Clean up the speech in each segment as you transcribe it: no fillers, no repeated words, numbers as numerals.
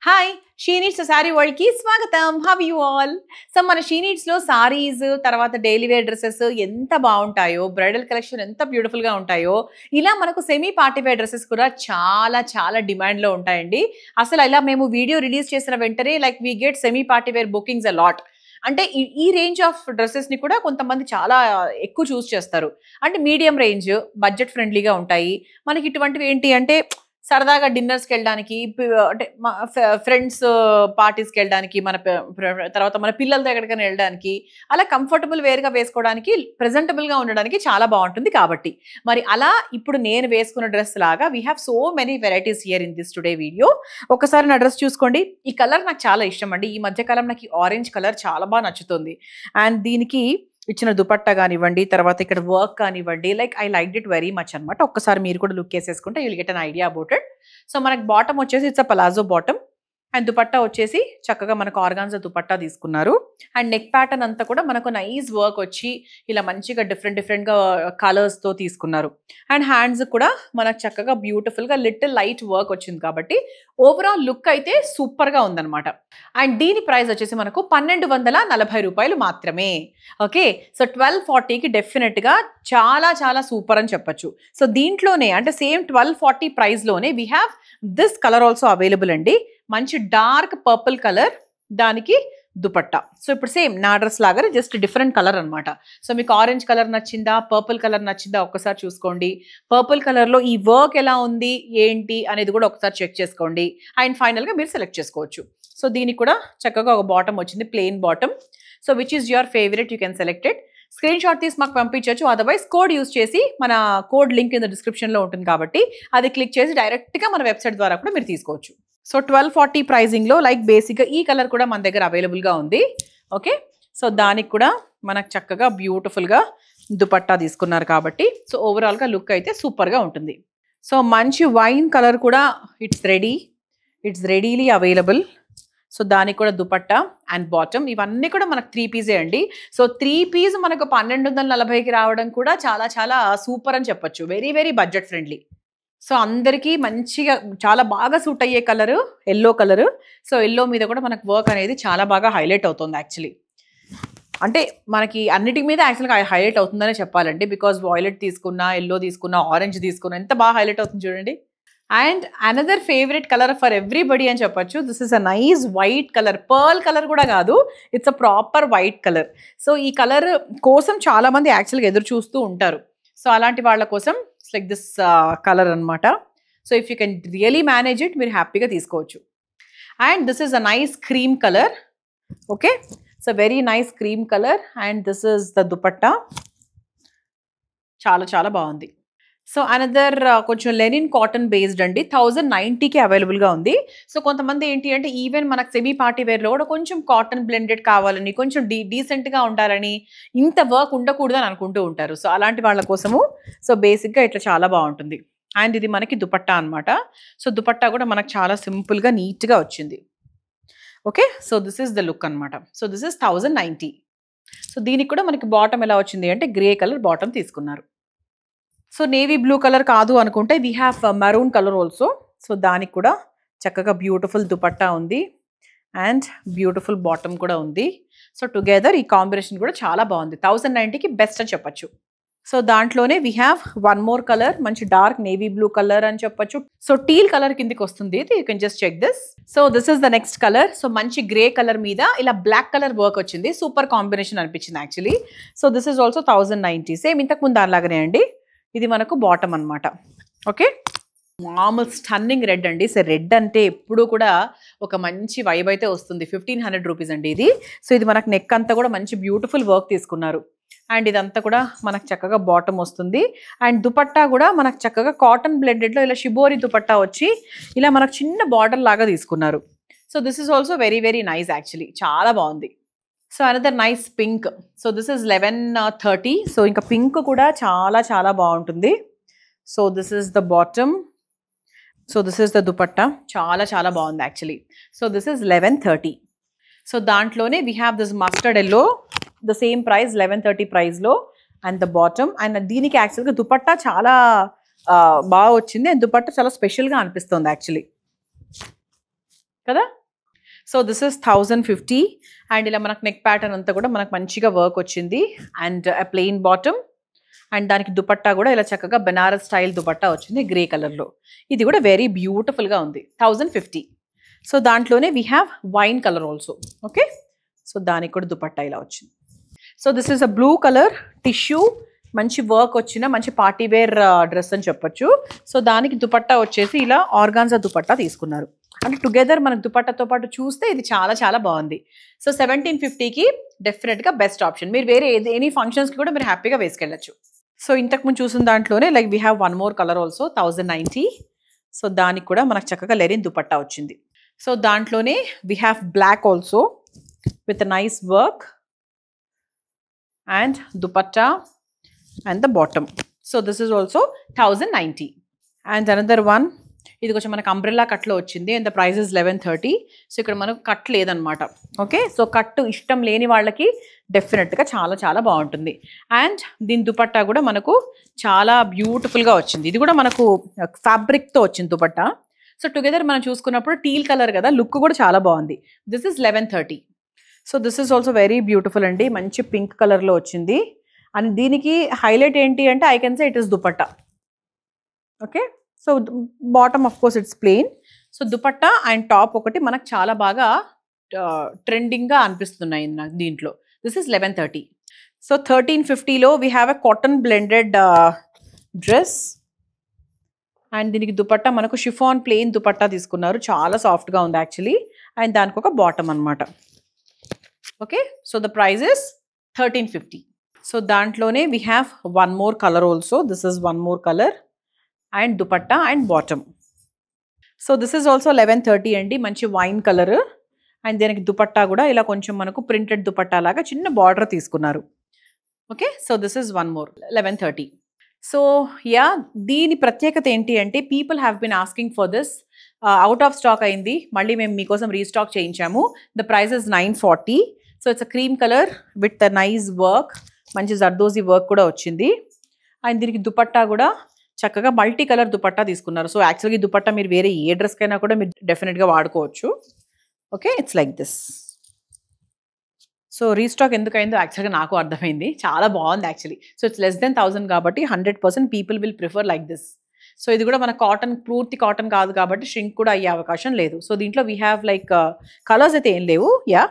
Hi she needs sorry world కి స్వాగతం. How you all? So మన షీ నీడ్స్ లో సారీస్ తర్వాత డైలీ వేర్ డ్రెస్సెస్ ఎంత బాగుంటాయో, బ్రైడల్ కలెక్షన్ ఎంత బ్యూటిఫుల్ గా ఉంటాయో, ఇలా మనకు సెమీ పార్టీ వేర్ డ్రెస్సెస్ కూడా చాలా చాలా డిమాండ్ లో ఉంటాయండి. అసలు ఇలా మేము వీడియో రిలీజ్ చేసిన వెంటనే like we get semi party where bookings a lot. అంటే ఈ రేంజ్ ఆఫ్ డ్రెస్సెస్ ని కూడా కొంతమంది చాలా ఎక్కువ చూస్ చేస్తారు. అంటే మీడియం రేంజ్, బడ్జెట్ ఫ్రెండ్లీగా ఉంటాయి. మనకి ఇటువంటివి ఏంటి అంటే సరదాగా డిన్నర్స్కి వెళ్ళడానికి, అంటే ఫ్రెండ్స్ పార్టీస్కి వెళ్ళడానికి, తర్వాత మన పిల్లలతో ఎక్కడికైనా వెళ్ళడానికి, అలా కంఫర్టబుల్ వేర్గా వేసుకోవడానికి, ప్రెజెంటబుల్గా ఉండడానికి చాలా బాగుంటుంది. కాబట్టి మరి అలా ఇప్పుడు నేను వేసుకున్న డ్రెస్ లాగా we have so many varieties here in this today video. ఒకసారి నా డ్రెస్ చూసుకోండి. ఈ కలర్ నాకు చాలా ఇష్టం అండి. ఈ మధ్యకాలం నాకు ఈ ఆరెంజ్ కలర్ చాలా బాగా నచ్చుతుంది. అండ్ దీనికి ఇచ్చిన దుపట్టా కానివ్వండి, తర్వాత ఇక్కడ వర్క్ కానివ్వండి, like I like it very much అనమాట. ఒక్కసారి మీరు కూడా లుక్ వేసేసుకుంటే you will get an idea about it. So మనకు బాటమ్ వచ్చేసి it's a palazzo bottom and dupatta వచ్చేసి చక్కగా మనకు ఆర్గాన్జా దుపట్టా తీసుకున్నారు. అండ్ నెక్ ప్యాటర్న్ అంతా కూడా మనకు నైస్ వర్క్ వచ్చి ఇలా మంచిగా డిఫరెంట్గా కలర్స్తో తీసుకున్నారు. అండ్ హ్యాండ్స్ కూడా మనకు చక్కగా బ్యూటిఫుల్గా లిటిల్ లైట్ వర్క్ వచ్చింది. కాబట్టి ఓవరాల్ లుక్ అయితే సూపర్గా ఉందన్నమాట. అండ్ దీని ప్రైస్ వచ్చేసి మనకు 1240 రూపాయలు మాత్రమే. ఓకే, సో 1240కి డెఫినెట్గా చాలా చాలా సూపర్ అని చెప్పచ్చు. సో దీంట్లోనే అంటే సేమ్ 1240 ప్రైస్లోనే we have this colour also available అండి. మంచి డార్క్ పర్పుల్ కలర్, దానికి దుపట్టా. సో ఇప్పుడు సేమ్ నా డ్రెస్ లాగానే జస్ట్ డిఫరెంట్ కలర్ అనమాట. సో మీకు ఆరెంజ్ కలర్ నచ్చిందా, పర్పుల్ కలర్ నచ్చిందా ఒక్కసారి చూసుకోండి. పర్పుల్ కలర్లో ఈ వర్క్ ఎలా ఉంది ఏంటి అనేది కూడా ఒకసారి చెక్ చేసుకోండి. అండ్ ఫైనల్గా మీరు సెలెక్ట్ చేసుకోవచ్చు. సో దీనికి కూడా చక్కగా ఒక బాటమ్ వచ్చింది, plain bottom. So which is your favourite, you can select it. Screen shot తీసి మాకు పంపించవచ్చు. అదర్వైజ్ కోడ్ యూస్ చేసి, మన కోడ్ లింక్ కింద డిస్క్రిప్షన్లో ఉంటుంది కాబట్టి అది క్లిక్ చేసి డైరెక్ట్గా మన వెబ్సైట్ ద్వారా కూడా మీరు తీసుకోవచ్చు. సో 1240 ప్రైజింగ్లో లైక్ బేసిక్గా ఈ కలర్ కూడా మన దగ్గర అవైలబుల్గా ఉంది. ఓకే, సో దానికి కూడా మనకు చక్కగా బ్యూటిఫుల్గా దుపట్టా తీసుకున్నారు కాబట్టి సో ఓవరాల్గా లుక్ అయితే సూపర్గా ఉంటుంది. సో మంచి వైన్ కలర్ కూడా ఇట్స్ రెడీలీ అవైలబుల్. సో దానికి కూడా దుపట్టా అండ్ బాటమ్ ఇవన్నీ కూడా మనకు 3 పీసే అండి. సో 3 పీస్ మనకు 1240కి రావడం కూడా చాలా చాలా సూపర్ అని చెప్పొచ్చు. Very very budget friendly. So అందరికీ మంచిగా చాలా బాగా సూట్ అయ్యే colour yellow colour. So yellow మీద కూడా మనకు వర్క్ అనేది చాలా బాగా హైలైట్ అవుతుంది. యాక్చువల్లీ అంటే మనకి అన్నిటి మీద యాక్చువల్గా హైలైట్ అవుతుందనే చెప్పాలండి. బికాజ్ వాయిలెట్ తీసుకున్నా, ఎల్లో తీసుకున్నా, ఆరెంజ్ తీసుకున్నా ఎంత బాగా హైలైట్ అవుతుంది చూడండి. And another favourite colour for everybody అని చెప్పొచ్చు. This is a nice white colour, pearl colour కూడా కాదు, it's a proper white colour. So ఈ కలర్ కోసం చాలా మంది యాక్చువల్గా ఎదురు చూస్తూ ఉంటారు. సో అలాంటి వాళ్ళ కోసం లైక్ దిస్ కలర్ అనమాట. So if you can really manage it, మీరు హ్యాపీగా తీసుకోవచ్చు. And this is a nice cream colour. Okay, so very nice cream colour. And this is the dupatta, చాలా చాలా బాగుంది. సో అనదర్ కొంచెం లెనిన్ కాటన్ బేస్డ్ అండి, 1090కి అవైలబుల్గా ఉంది. సో కొంతమంది ఏంటి అంటే ఈవెన్ మనకు సెమీ పార్టీ వేర్లో కూడా కొంచెం కాటన్ బ్లెండెడ్ కావాలని, కొంచెం డీసెంట్గా ఉండాలని, ఇంత వర్క్ ఉండకూడదు అని అనుకుంటూ ఉంటారు. సో అలాంటి వాళ్ళ కోసము సో బేసిక్గా ఇట్లా చాలా బాగుంటుంది. అండ్ ఇది మనకి దుపట్టా అనమాట. సో దుపట్టా కూడా మనకు చాలా సింపుల్గా నీట్గా వచ్చింది. Okay, so this is the look అనమాట. So this is 1090. సో దీనికి కూడా మనకి బాటమ్ ఎలా వచ్చింది అంటే గ్రే కలర్ బాటమ్ తీసుకున్నారు. సో నేవీ బ్లూ కలర్ కాదు అనుకుంటే we have maroon colour also. So దానికి కూడా చక్కగా బ్యూటిఫుల్ దుపట్టా ఉంది అండ్ బ్యూటిఫుల్ బాటమ్ కూడా ఉంది. సో టుగెదర్ ఈ కాంబినేషన్ కూడా చాలా బాగుంది. 1090కి బెస్ట్ అని చెప్పొచ్చు. సో దాంట్లోనే we have one more colour, మంచి డార్క్ నేవీ బ్లూ కలర్ అని చెప్పొచ్చు. సో టీల్ కలర్ కిందకి వస్తుంది. You can just check this. So this is the next colour. So మంచి గ్రే కలర్ మీద ఇలా బ్లాక్ కలర్ వర్క్ వచ్చింది. సూపర్ కాంబినేషన్ అనిపించింది actually. So this is also 1090. Same ఇంతకు ముందు దానిలాగానే అండి. ఇది మనకు బాటమ్ అనమాట. ఓకే, మామూలు స్టన్నింగ్ రెడ్ అండి. సో రెడ్ అంటే ఎప్పుడు కూడా ఒక మంచి వైబ్ అయితే వస్తుంది. 1500 రూపీస్ అండి ఇది. సో ఇది మనకు నెక్ అంతా కూడా మంచి బ్యూటిఫుల్ వర్క్ తీసుకున్నారు. అండ్ ఇదంతా కూడా మనకు చక్కగా బాటమ్ వస్తుంది. అండ్ దుపట్టా కూడా మనకు చక్కగా కాటన్ బ్లెండెడ్లో ఇలా షిబోరి దుపట్టా వచ్చి ఇలా మనకు చిన్న బార్డర్ లాగా తీసుకున్నారు. So this is also very very nice actually, చాలా బాగుంది. So another nice pink. So this is 1130. So ఇంకా పింక్ కూడా చాలా చాలా బాగుంటుంది. So this is the bottom. So this is the dupatta, చాలా చాలా బాగుంది actually. So this is 1130. So దాంట్లోనే we have this mustard yellow, the same price 1130 ప్రైస్లో. And the bottom. అండ్ దీనికి యాక్చువల్గా దుపట్టా చాలా బాగా వచ్చింది. అండ్ దుపట్టా చాలా స్పెషల్గా అనిపిస్తుంది యాక్చువల్లీ. కదా. సో దిస్ ఇస్ 1050 అండ్ ఇలా మనకు నెక్ ప్యాటర్న్ అంతా కూడా మనకు మంచిగా వర్క్ వచ్చింది అండ్ ప్లెయిన్ బాటమ్ అండ్ దానికి దుపట్టా కూడా ఇలా చక్కగా బెనారస్ స్టైల్ దుపట్టా వచ్చింది గ్రే కలర్లో. ఇది కూడా వెరీ బ్యూటిఫుల్గా ఉంది. 1050. సో దాంట్లోనే we have wine colour also. Okay, so దానికి కూడా దుపట్టా ఇలా వచ్చింది. So this is a blue colour tissue, మంచి వర్క్ వచ్చిన మంచి పార్టీ వేర్ డ్రెస్ అని చెప్పొచ్చు. సో దానికి దుపట్టా వచ్చేసి ఇలా ఆర్గాన్జా దుపట్టా తీసుకున్నారు. అంటే టుగెదర్ మనకు దుపట్టాతో పాటు చూస్తే ఇది చాలా చాలా బాగుంది. సో 1750కి డెఫినెట్గా బెస్ట్ ఆప్షన్. మీరు వేరే ఎనీ ఫంక్షన్స్కి కూడా మీరు హ్యాపీగా వేసుకెళ్ళచ్చు. సో ఇంతకుముందు చూసిన దాంట్లోనే like we have one more colour also 1090. So దానికి కూడా మనకు చక్కగా లెనిన్ దుపట్టా వచ్చింది. సో దాంట్లోనే we have black also with nice work and dupatta and the bottom. So this is also 1090. And another one, ఇది కొంచెం మనకు అంబ్రెల్లా కట్లో వచ్చింది and the price is 1130. So ఇక్కడ మనకు కట్ లేదనమాట. ఓకే, సో కట్టు ఇష్టం లేని వాళ్ళకి డెఫినెట్గా చాలా చాలా బాగుంటుంది. అండ్ దీని దుపట్టా కూడా మనకు చాలా బ్యూటిఫుల్గా వచ్చింది. ఇది కూడా మనకు ఫ్యాబ్రిక్తో వచ్చింది దుపట్టా. సో టుగెదర్ మనం చూసుకున్నప్పుడు టీల్ కలర్ కదా, లుక్ కూడా చాలా బాగుంది. This is 1130. So this is also very beautiful అండి, మంచి పింక్ కలర్లో వచ్చింది. అండ్ దీనికి హైలైట్ ఏంటి అంటే I can say it is dupatta. Okay, so bottom of course it's plain. So dupatta and top ఒకటి మనకు చాలా బాగా ట్రెండింగ్గా అనిపిస్తున్నాయి నాకు దీంట్లో. This is 1130. సో 1350లో we have a cotton blended dress and దీనికి దుపట్టా మనకు షిఫాన్ ప్లెయిన్ దుపట్టా తీసుకున్నారు. చాలా సాఫ్ట్గా ఉంది యాక్చువల్లీ. అండ్ దానికి ఒక బాటమ్ అనమాట. Okay, so the price is 1350. So దాంట్లోనే we have one more colour also. This is one more colour and dupatta and bottom. So this is also 1130 అండి, మంచి వైన్ కలర్. అండ్ దీనికి దుపట్టా కూడా ఇలా కొంచెం మనకు ప్రింటెడ్ దుపట్టా లాగా చిన్న బార్డర్ తీసుకున్నారు. Okay, so this is one more 1130. So yeah, దీని ప్రత్యేకత ఏంటి అంటే people have been asking for this. Out of stock అయింది, మళ్ళీ మేము మీకోసం రీస్టాక్ చేయించాము. The price is 940. So it's a cream colour with the nice work, మంచి జర్దోజీ వర్క్ కూడా వచ్చింది. అండ్ దీనికి దుపట్టా కూడా చక్కగా మల్టీ కలర్ దుపట్టా తీసుకున్నారు. సో యాక్చువల్గా ఈ దుపట్టా మీరు వేరే ఏ డ్రెస్కైనా కూడా మీరు డెఫినెట్గా వాడుకోవచ్చు. Okay, it's like this. So restock ఎందుకైందో యాక్చువల్గా నాకు అర్థమైంది, చాలా బాగుంది actually. So it's less than 1000 కాబట్టి 100% people will prefer like this. So ఇది కూడా మన కాటన్, పూర్తి కాటన్ కాదు కాబట్టి ష్రింక్ కూడా అయ్యే అవకాశం లేదు. సో దీంట్లో వీ హ్యావ్ లైక్ కలర్స్ అయితే ఏం లేవు. Yeah,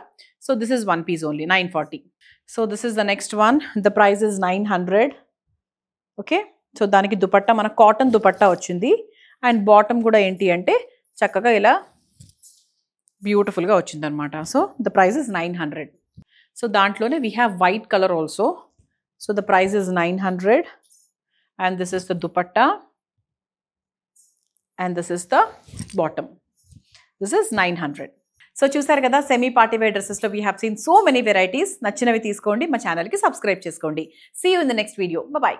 so this is one piece only 940. So this is the next one. The price is 900. Okay, so దానికి దుపట్టా మన కాటన్ దుపట్టా వచ్చింది. అండ్ బాటమ్ కూడా ఏంటి అంటే చక్కగా ఇలా బ్యూటిఫుల్గా వచ్చింది అనమాట. So the price is 900. So దాంట్లోనే we have white colour also. So the price is 900 and this is the dupatta and this is the bottom. This is 900. So చూసారు కదా, సెమీ పార్టీ వేర్ డ్రెస్సెస్లో we have seen so many varieties. నచ్చినవి తీసుకోండి, మా ఛానల్కి subscribe చేసుకోండి. See you in the next video. Bye.